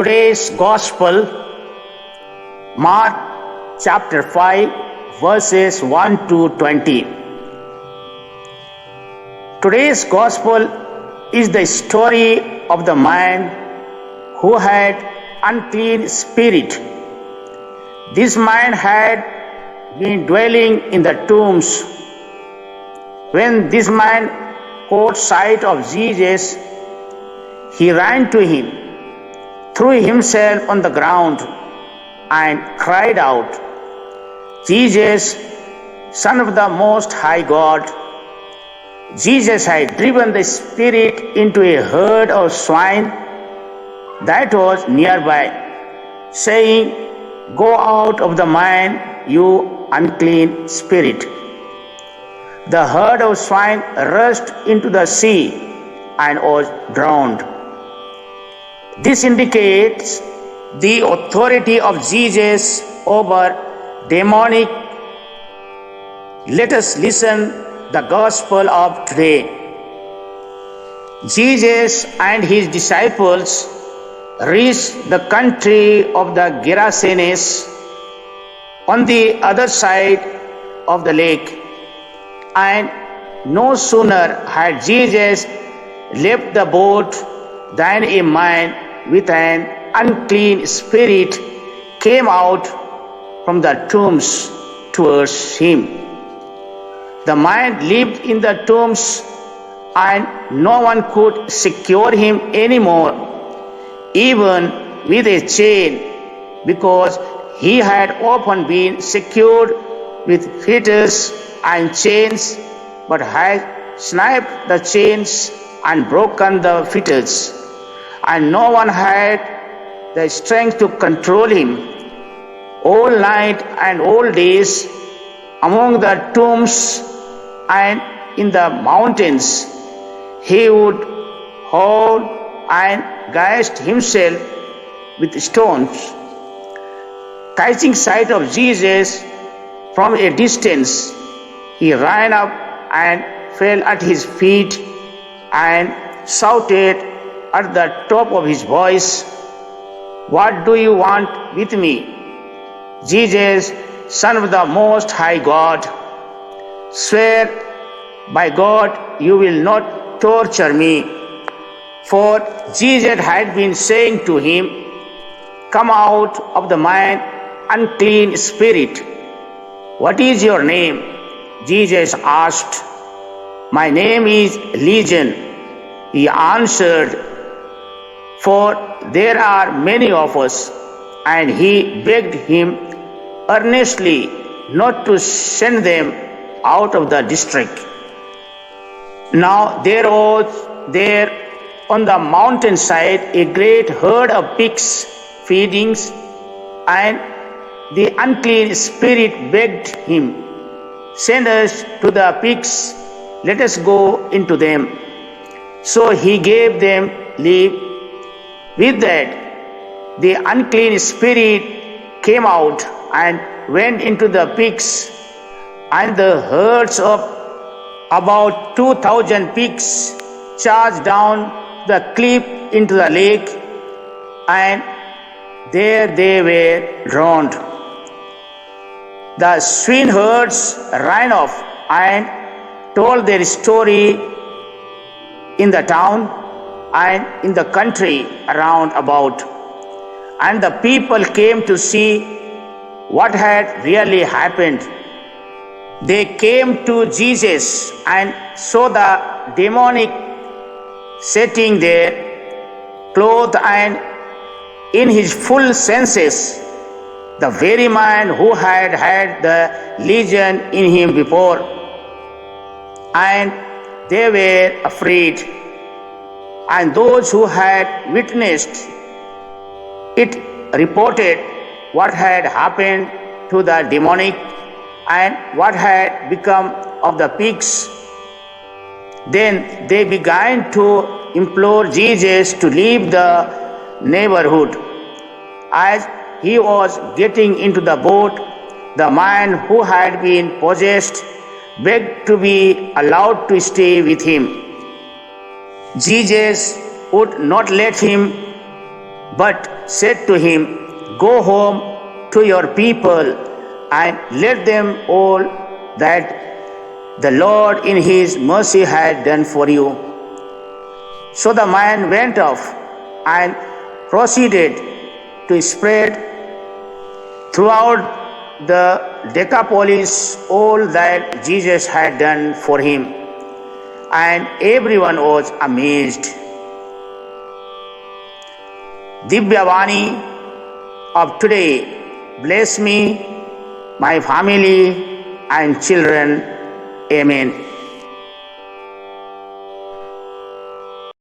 Today's Gospel, Mark chapter 5, verses 1 to 20. Today's Gospel is the story of the man who had unclean spirit. This man had been dwelling in the tombs. When this man caught sight of Jesus, he ran to him, threw himself on the ground, and cried out, "Jesus, Son of the Most High God." Jesus had driven the spirit into a herd of swine that was nearby, saying, "Go out of the man, you unclean spirit." The herd of swine rushed into the sea and was drowned. This indicates the authority of Jesus over demonic. Let us listen the gospel of today. Jesus and his disciples reached the country of the Gerasenes on the other side of the lake, and no sooner had Jesus left the boat than a man with an unclean spirit came out from the tombs towards him. The man lived in the tombs, and no one could secure him anymore, even with a chain, because he had often been secured with fetters and chains, but had snapped the chains and broken the fetters, and no one had the strength to control him. All night and all days among the tombs and in the mountains, he would howl and gash himself with stones. Catching sight of Jesus from a distance, he ran up and fell at his feet and shouted at the top of his voice, "What do you want with me, Jesus, Son of the Most High God? Swear by God you will not torture me." For Jesus had been saying to him, "Come out of the man, unclean spirit." "What is your name?" Jesus asked. "My name is Legion," he answered, "for there are many of us." And he begged him earnestly not to send them out of the district. Now there was there on the mountainside a great herd of pigs feeding, and the unclean spirit begged him, "Send us to the pigs, let us go into them." So he gave them leave. With that, the unclean spirit came out and went into the pigs, and the herds of about 2,000 pigs charged down the cliff into the lake, and there they were drowned. The swineherds ran off and told their story in the town and in the country around about, and the people came to see what had really happened. They came to Jesus and saw the demoniac sitting there, clothed and in his full senses, the very man who had had the legion in him before, and they were afraid. And those who had witnessed it reported what had happened to the demoniac and what had become of the pigs. Then they began to implore Jesus to leave the neighborhood. As he was getting into the boat, the man who had been possessed begged to be allowed to stay with him. Jesus would not let him, but said to him, "Go home to your people and let them all that the Lord in his mercy had done for you." So the man went off and proceeded to spread throughout the Decapolis all that Jesus had done for him, and everyone was amazed. Divyavani of today bless me, my family and children. Amen.